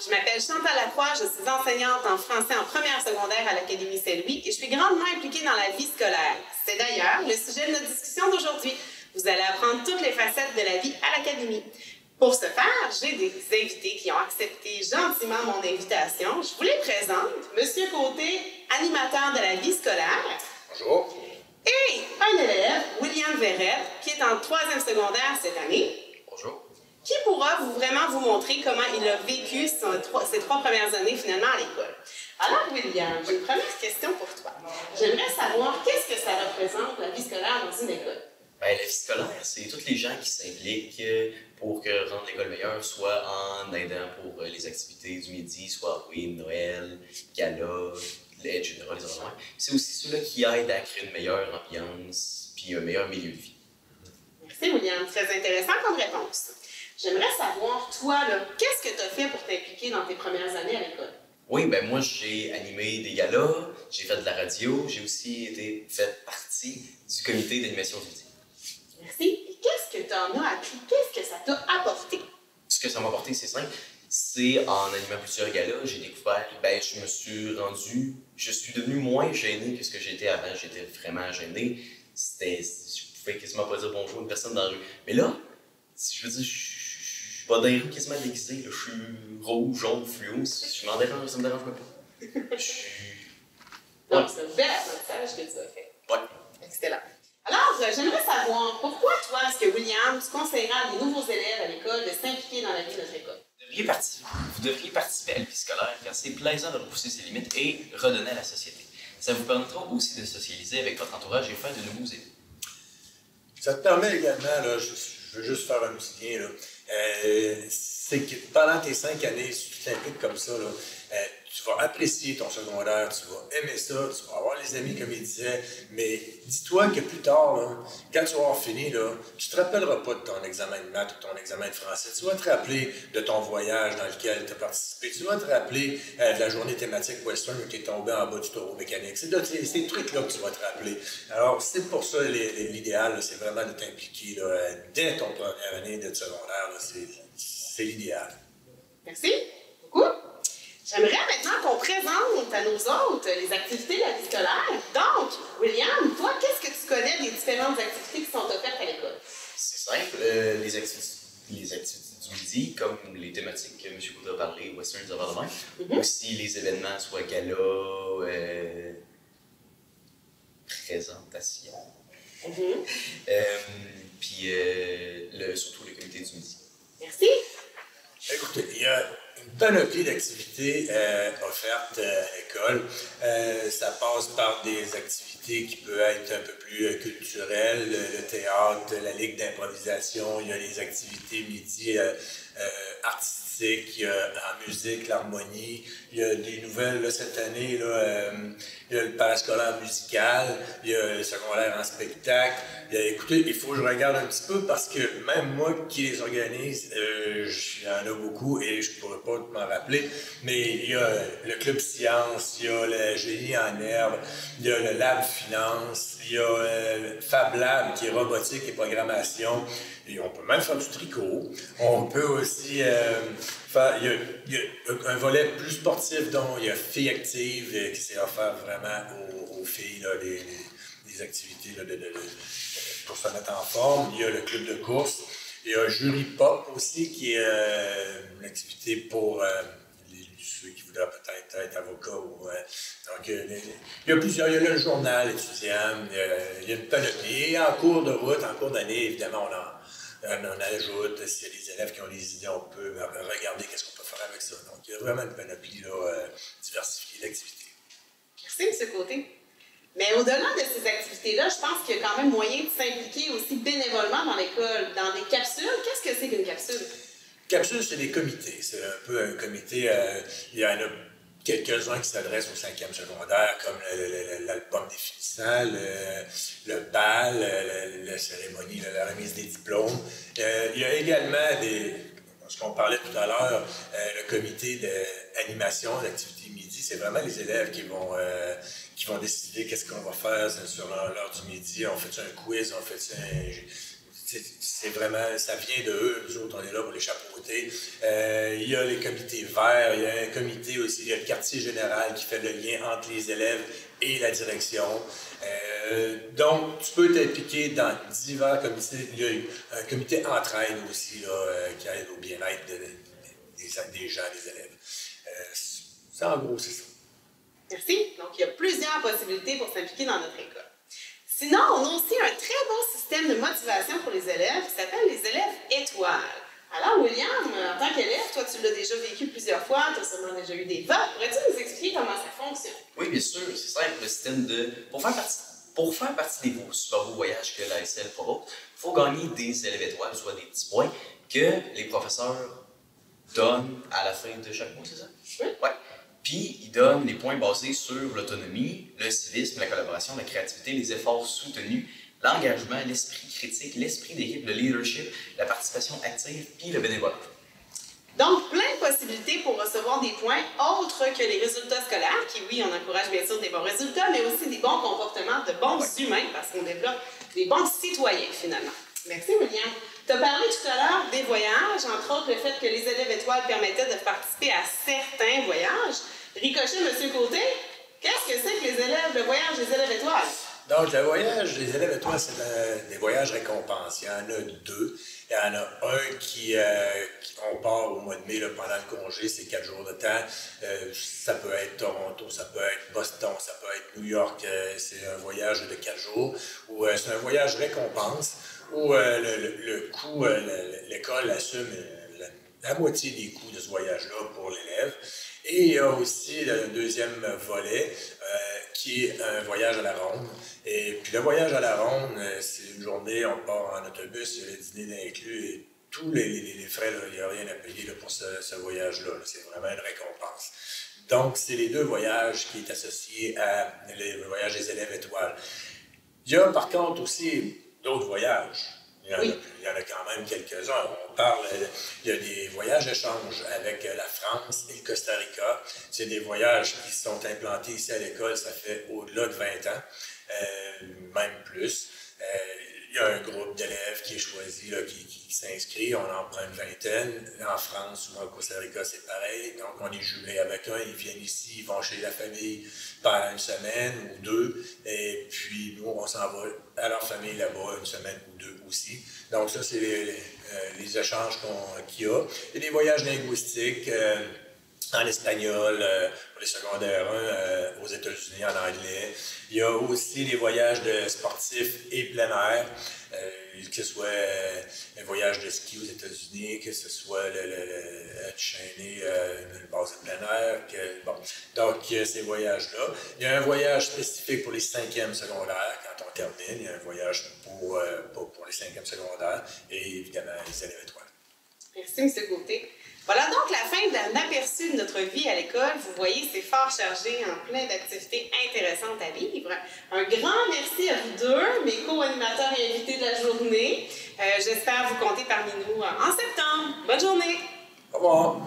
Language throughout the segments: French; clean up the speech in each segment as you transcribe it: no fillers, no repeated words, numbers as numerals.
Je m'appelle Chantal Lacroix, je suis enseignante en français en première secondaire à l'Académie Saint-Louis et je suis grandement impliquée dans la vie scolaire. C'est d'ailleurs le sujet de notre discussion d'aujourd'hui. Vous allez apprendre toutes les facettes de la vie à l'Académie. Pour ce faire, j'ai des invités qui ont accepté gentiment mon invitation. Je vous les présente. Monsieur Côté, animateur de la vie scolaire. Bonjour. Et un élève, William Verrette, qui est en 3e secondaire cette année. Bonjour. Qui pourra vraiment vous montrer comment il a vécu ces 3 premières années finalement à l'école. Alors, William, j'ai une première question pour toi. J'aimerais savoir qu'est-ce que ça représente la vie scolaire dans une école? Bien, la vie scolaire, c'est tous les gens qui s'impliquent pour rendre l'école meilleure, soit en aidant pour les activités du midi, soit Halloween, Noël, gala, etc. les événements. C'est aussi ceux-là qui aident à créer une meilleure ambiance puis un meilleur milieu de vie. Merci, William. Très intéressant comme réponse. J'aimerais savoir, toi, qu'est-ce que tu as fait pour t'impliquer dans tes premières années à l'école? Oui, ben moi, j'ai animé des galas, j'ai fait de la radio, j'ai aussi fait partie du comité d'animation du midi. Merci. Et qu'est-ce que tu en as appris? Qu'est-ce que ça t'a apporté? Ce que ça m'a apporté, c'est simple. C'est en animant plusieurs galas, j'ai découvert, je suis devenu moins gêné que ce que j'étais avant. J'étais vraiment gêné. Je pouvais quasiment pas dire bonjour à une personne dans la rue. Mais là, je veux dire, je suis pas dans les rues quasiment déguisé. Là. Je suis rouge, jaune, fluo. Ça me dérange même pas. Donc, c'est un bel apprentissage que tu as fait. Ouais. Excellent. Alors, j'aimerais savoir, pourquoi toi, est-ce que William, tu conseilleras à des nouveaux élèves à l'école de s'impliquer dans la vie de notre école? Vous devriez participer à la vie scolaire car c'est plaisant de repousser ses limites et redonner à la société. Ça vous permettra aussi de socialiser avec votre entourage et faire de nouveaux amis. Ça te permet également, là, je veux juste faire un petit lien, là, c'est que pendant tes 5 années, si tu t'impliques comme ça, là, tu vas apprécier ton secondaire, tu vas aimer ça, tu vas avoir les amis comme il disait, mais dis-toi que plus tard, là, quand tu vas avoir fini, là, tu ne te rappelleras pas de ton examen de maths ou ton examen de français. Tu vas te rappeler de ton voyage dans lequel tu as participé. Tu vas te rappeler de la journée thématique Western où tu es tombé en bas du taureau mécanique. C'est ces trucs-là que tu vas te rappeler. Alors, c'est pour ça l'idéal, c'est vraiment de t'impliquer dès ton première année de secondaire. C'est l'idéal. Merci beaucoup. J'aimerais maintenant qu'on présente à nos hôtes les activités de la vie scolaire. Donc, William, toi, qu'est-ce que tu connais des différentes activités qui sont offertes à l'école? C'est simple, les activités du midi, comme les thématiques que M. Couta a parlé, Western, des affaires de même. Aussi les événements, soit gala, présentation. Puis surtout le comité du midi. Merci. Écoutez, il y a une panoplie d'activités offertes à l'école. Ça passe par des activités qui peuvent être un peu plus culturelles, le théâtre, la ligue d'improvisation, il y a les activités midi artistiques, il y a en musique, l'harmonie, il y a des nouvelles là, cette année, là, il y a le parascolaire musical, il y a le secondaire en spectacle. Écoutez, il faut que je regarde un petit peu parce que même moi qui les organise, il y en a beaucoup et je ne pourrais pas m'en rappeler, mais il y a le Club Science, il y a le Génie en herbe, il y a le Lab Finance, il y a le Fab Lab qui est robotique et programmation, et on peut même faire du tricot. On peut aussi faire, il y a un volet plus sportif, dont il y a Filles Actives qui s'est offert vraiment aux filles, là, des activités là, pour se mettre en forme. Il y a le club de course. Il y a Jury Pop aussi, qui est une activité pour ceux qui voudraient peut-être être avocats. Donc, il y a plusieurs. Il y a le journal étudiant, il y a une panoplie. Et en cours de route, en cours d'année, évidemment, on ajoute, s'il y a des élèves qui ont des idées, on peut regarder qu'est-ce qu'on peut faire avec ça. Donc, il y a vraiment une panoplie là, diversifiée d'activités. Merci, M. Côté. Mais au-delà de ces activités-là, je pense qu'il y a quand même moyen de s'impliquer aussi bénévolement dans l'école, dans des capsules. Qu'est-ce que c'est qu'une capsule? Capsule, c'est des comités. C'est un peu un comité. Il y en a quelques-uns qui s'adressent au 5e secondaire, comme l'album définissant, le bal, la cérémonie, la remise des diplômes. Il y a également ce qu'on parlait tout à l'heure, le comité d'animation, d'activité midi. C'est vraiment les élèves qui vont décider qu'est-ce qu'on va faire sur l'heure du midi. On fait un quiz, on fait c'est vraiment, ça vient de eux, nous autres, on est là pour les chapeauter. Il y a les comités verts, il y a un comité aussi, il y a le quartier général qui fait le lien entre les élèves et la direction. Donc, tu peux t'impliquer dans divers comités. Il y a un comité entraide aussi, là, qui aide au bien-être des gens, des élèves. En gros, c'est ça. Merci. Donc, il y a plusieurs possibilités pour s'impliquer dans notre école. Sinon, on a aussi un très beau système de motivation pour les élèves qui s'appelle les élèves étoiles. Alors, William, en tant qu'élève, toi, tu l'as déjà vécu plusieurs fois, tu as sûrement déjà eu des votes. Pourrais-tu nous expliquer comment ça fonctionne? Oui, bien sûr, c'est simple, le système de... Pour faire partie des super beaux voyages que la SL propose, il faut gagner des élèves étoiles, soit des petits points, que les professeurs donnent à la fin de chaque mois, c'est ça? Oui. Ouais. Puis, ils donnent les points basés sur l'autonomie, le civisme, la collaboration, la créativité, les efforts soutenus, l'engagement, l'esprit critique, l'esprit d'équipe, le leadership, la participation active, puis le bénévolat. Donc, plein de possibilités pour recevoir des points autres que les résultats scolaires, qui, oui, on encourage bien sûr des bons résultats, mais aussi des bons comportements de bons humains, parce qu'on développe des bons citoyens, finalement. Merci, William. Tu as parlé tout à l'heure des voyages, entre autres le fait que les élèves étoiles permettaient de participer à certains voyages. Ricochet, M. Côté, qu'est-ce que c'est que le voyage des élèves étoiles? Donc, le voyage des élèves étoiles, c'est des voyages récompenses. Il y en a deux. Il y en a un on part au mois de mai là, pendant le congé, c'est 4 jours de temps. Ça peut être Toronto, ça peut être Boston, ça peut être New York. C'est un voyage de 4 jours. Ou c'est un voyage récompense où le coût, l'école assume la moitié des coûts de ce voyage-là pour l'élève. Et il y a aussi le deuxième volet qui est un voyage à la ronde. Et puis le voyage à la ronde, c'est une journée, on part en autobus, il y a le dîner inclus et tous les frais, là, il n'y a rien à payer là, pour ce voyage-là. C'est vraiment une récompense. Donc, c'est les deux voyages qui sont associés à le voyage des élèves étoiles. Il y a par contre aussi d'autres voyages. Il y en a quand même quelques-uns. Il y a des voyages d'échange avec la France et le Costa Rica. C'est des voyages qui sont implantés ici à l'école, ça fait au-delà de 20 ans, même plus. Il y a un groupe d'élèves qui est choisi, là, qui s'inscrit. On en prend une vingtaine. En France ou en Costa Rica, c'est pareil. Donc, on est jumelé avec eux. Ils viennent ici, ils vont chez la famille pendant une semaine ou deux. Et puis, nous, on s'en va à leur famille là-bas une semaine ou deux aussi. Donc, ça, c'est les échanges qu'il y a. Il y a des voyages linguistiques en espagnol, pour les secondaires 1, aux États-Unis, en anglais. Il y a aussi des voyages de sportifs et plein air, que ce soit un voyage de ski aux États-Unis, que ce soit le chaîner, une base de plein air. Donc, il y a ces voyages-là. Il y a un voyage spécifique pour les 5e secondaires, quand on termine. Il y a un voyage pour les 5e secondaires et évidemment les élèves étoiles. Merci, M. Côté. Voilà donc la fin d'un aperçu de notre vie à l'école. Vous voyez, c'est fort chargé en plein d'activités intéressantes à vivre. Un grand merci à vous deux, mes co-animateurs et invités de la journée. J'espère vous compter parmi nous en septembre. Bonne journée! Au revoir!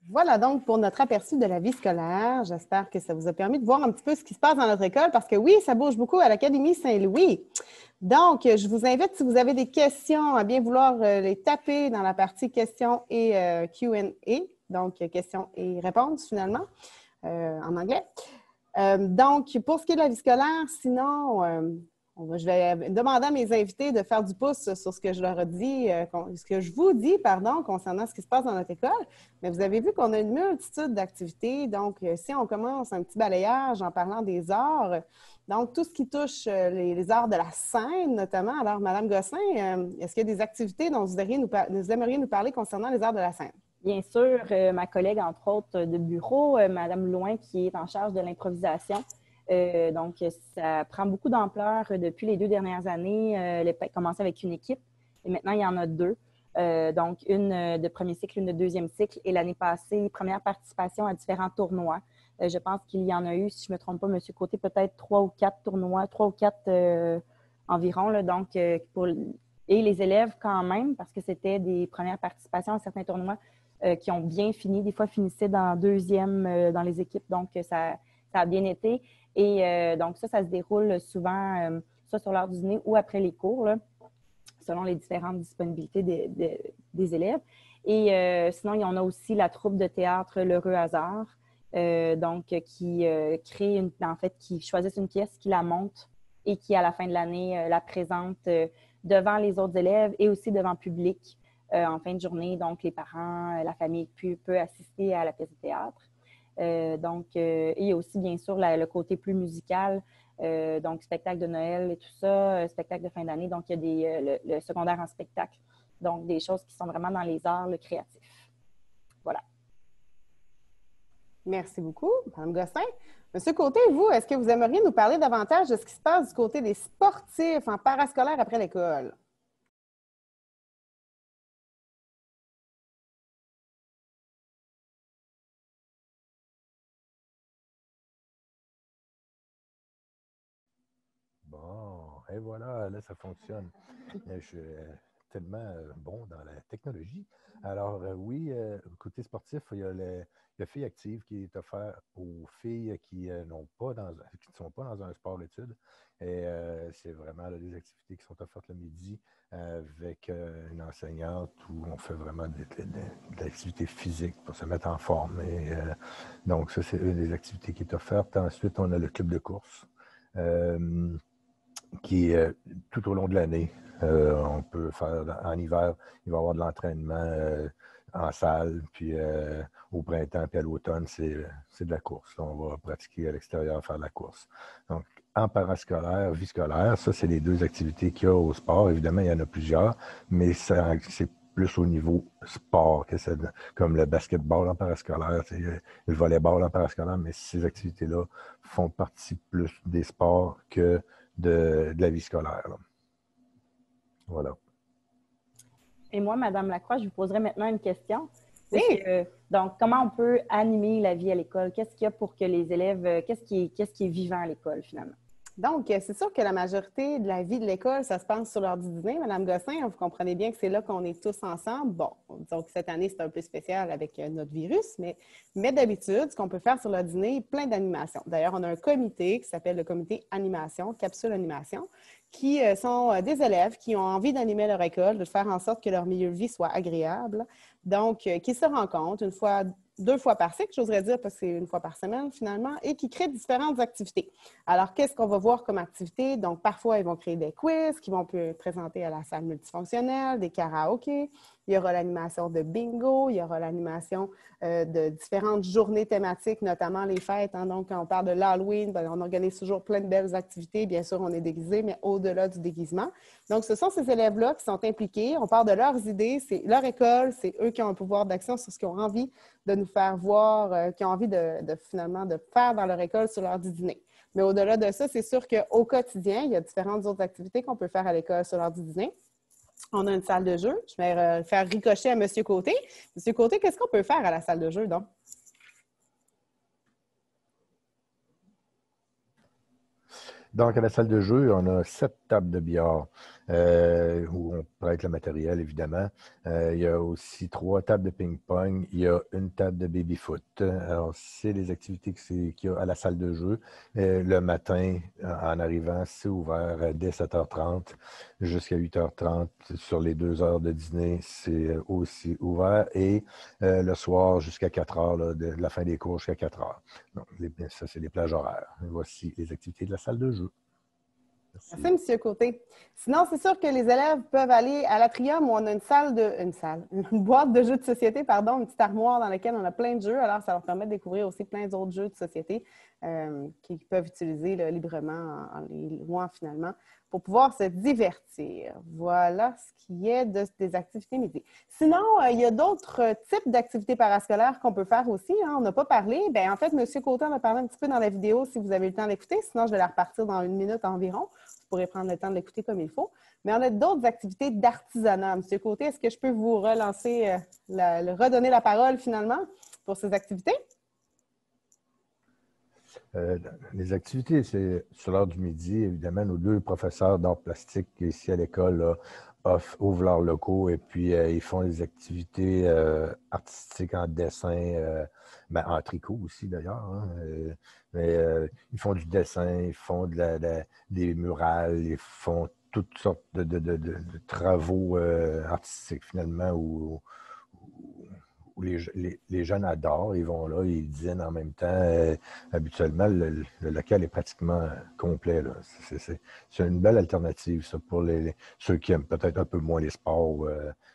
Voilà donc pour notre aperçu de la vie scolaire. J'espère que ça vous a permis de voir un petit peu ce qui se passe dans notre école parce que oui, ça bouge beaucoup à l'Académie Saint-Louis. Donc, je vous invite, si vous avez des questions, à bien vouloir les taper dans la partie questions et Q&A, donc questions et réponses finalement, en anglais. Donc, pour ce qui est de la vie scolaire, sinon, je vais demander à mes invités de faire du pouce sur ce que je leur ai dit, ce que je vous dis, pardon, concernant ce qui se passe dans notre école. Mais vous avez vu qu'on a une multitude d'activités. Donc, si on commence un petit balayage en parlant des arts, donc tout ce qui touche les arts de la scène, notamment. Alors, Mme Gosselin, est-ce qu'il y a des activités dont vous aimeriez nous parler concernant les arts de la scène? Bien sûr, ma collègue, entre autres, de bureau, Mme Louin, qui est en charge de l'improvisation. Donc, ça prend beaucoup d'ampleur depuis les 2 dernières années. Elle a commencé avec une équipe et maintenant, il y en a 2. Donc, une de premier cycle, une de deuxième cycle. Et l'année passée, première participation à différents tournois. Je pense qu'il y en a eu, si je ne me trompe pas, M. Côté, peut-être 3 ou 4 tournois, 3 ou 4 environ. Là, donc, et les élèves quand même, parce que c'était des premières participations à certains tournois qui ont bien fini. Des fois, finissaient dans deuxième dans les équipes. Donc, ça a bien été. Et donc, ça se déroule souvent soit sur l'heure du dîner ou après les cours, là. selon les différentes disponibilités des élèves. Et sinon, il y en a aussi la troupe de théâtre L'Heureux Hasard, qui crée qui choisissent une pièce, qui la monte et qui, à la fin de l'année, la présente devant les autres élèves et aussi devant le public en fin de journée. Donc, les parents, la famille peut assister à la pièce de théâtre. Il y a aussi, bien sûr, le côté plus musical, donc spectacle de Noël et tout ça, spectacle de fin d'année. Donc, il y a le secondaire en spectacle. Donc, des choses qui sont vraiment dans les arts, le créatif. Voilà. Merci beaucoup, Mme Gosselin. Monsieur Côté, vous, est-ce que vous aimeriez nous parler davantage de ce qui se passe du côté des sportifs en parascolaire après l'école? Bon, et voilà, là, ça fonctionne. Je suis tellement bon dans la technologie. Alors, oui, côté sportif, il y a le Filles Active qui est offert aux filles qui ne sont pas dans un sport d'études. Et c'est vraiment là, des activités qui sont offertes le midi avec une enseignante où on fait vraiment de l'activité physique pour se mettre en forme. Et, donc, ça, c'est une des activités qui est offerte. Ensuite, on a le club de course. Qui est tout au long de l'année. On peut faire en hiver, il va y avoir de l'entraînement en salle, puis au printemps puis à l'automne, c'est de la course. On va pratiquer à l'extérieur, faire de la course. Donc, en parascolaire, vie scolaire, ça, c'est les deux activités qu'il y a au sport. Évidemment, il y en a plusieurs, mais c'est plus au niveau sport, comme le basketball en parascolaire, le volleyball en parascolaire, mais ces activités-là font partie plus des sports que de la vie scolaire. Là. Voilà. Et moi, Madame Lacroix, je vous poserai maintenant une question. Oui. Donc, comment on peut animer la vie à l'école? Qu'est-ce qu'il y a pour que les élèves, qu'est-ce qui est vivant à l'école, finalement? Donc, c'est sûr que la majorité de la vie de l'école, ça se passe sur l'heure du dîner. Madame Gosselin, vous comprenez bien que c'est là qu'on est tous ensemble. Bon, disons que cette année, c'est un peu spécial avec notre virus, mais d'habitude, ce qu'on peut faire sur le dîner, plein d'animations. D'ailleurs, on a un comité qui s'appelle le comité animation, capsule animation, qui sont des élèves qui ont envie d'animer leur école, de faire en sorte que leur milieu de vie soit agréable. Donc, qui se rencontrent deux fois par cycle, j'oserais dire, parce que c'est une fois par semaine finalement, et qui créent différentes activités. Alors, qu'est-ce qu'on va voir comme activité? Donc, parfois, ils vont créer des quiz qui vont présenter à la salle multifonctionnelle, des karaokés. Il y aura l'animation de bingo, il y aura l'animation de différentes journées thématiques, notamment les fêtes. Hein. Donc, quand on parle de l'Halloween, on organise toujours plein de belles activités. Bien sûr, on est déguisé, mais au-delà du déguisement. Donc, ce sont ces élèves-là qui sont impliqués. On parle de leurs idées, c'est leur école, c'est eux qui ont un pouvoir d'action sur ce qu'ils ont envie de nous faire voir, qui ont envie finalement de faire dans leur école sur l'heure du dîner. Mais au-delà de ça, c'est sûr qu'au quotidien, il y a différentes autres activités qu'on peut faire à l'école sur l'heure du dîner. On a une salle de jeu. Je vais faire ricocher à M. Côté. M. Côté, qu'est-ce qu'on peut faire à la salle de jeu, donc? Donc, à la salle de jeu, on a 7 tables de billard où on prête le matériel, évidemment. Il y a aussi 3 tables de ping-pong. Il y a une table de baby-foot. Alors, c'est les activités qu'il y a à la salle de jeu. Le matin, en arrivant, c'est ouvert dès 7h30 jusqu'à 8h30. Sur les 2 heures de dîner, c'est aussi ouvert. Et le soir, jusqu'à 4h, là, de la fin des cours jusqu'à 4h. Donc, ça, c'est les plages horaires. Et voici les activités de la salle de jeu. Merci, M. Côté. Sinon, c'est sûr que les élèves peuvent aller à l'Atrium où on a une boîte de jeux de société, pardon, une petite armoire dans laquelle on a plein de jeux. Alors, ça leur permet de découvrir aussi plein d'autres jeux de société qu'ils peuvent utiliser là, librement en les louant finalement pour pouvoir se divertir. Voilà ce qui est des activités midi. Sinon, il y a d'autres types d'activités parascolaires qu'on peut faire aussi. Hein. On n'a pas parlé. Bien, en fait, M. Côté en a parlé un petit peu dans la vidéo si vous avez eu le temps d'écouter. Sinon, je vais la repartir dans 1 minute environ. Vous pourrez prendre le temps de l'écouter comme il faut. Mais on a d'autres activités d'artisanat. M. Côté, est-ce que je peux vous relancer, redonner la parole finalement pour ces activités? Les activités, c'est sur l'heure du midi. Évidemment, nos 2 professeurs d'art plastique ici à l'école ouvrent leurs locaux et puis ils font des activités artistiques en dessin, en tricot aussi d'ailleurs. Hein, mais ils font du dessin, ils font des murales, ils font toutes sortes de travaux artistiques, finalement, où les jeunes adorent, ils vont là, ils dînent en même temps. Habituellement, le local est pratiquement complet, là. C'est une belle alternative, ça, pour ceux qui aiment peut-être un peu moins les sports.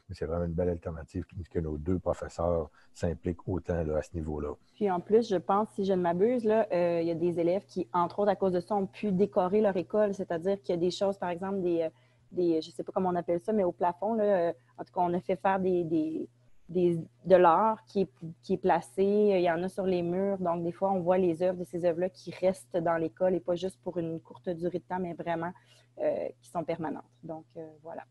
Mais c'est vraiment une belle alternative que nos deux professeurs s'impliquent autant là, à ce niveau-là. Puis en plus, je pense, si je ne m'abuse, là, il y a des élèves qui, entre autres, à cause de ça, ont pu décorer leur école. C'est-à-dire qu'il y a des choses, par exemple, je ne sais pas comment on appelle ça, mais au plafond, là, en tout cas, on a fait faire de l'art qui est placé. Il y en a sur les murs. Donc, des fois, on voit les œuvres de ces œuvres-là qui restent dans l'école et pas juste pour une courte durée de temps, mais vraiment qui sont permanentes. Donc, voilà.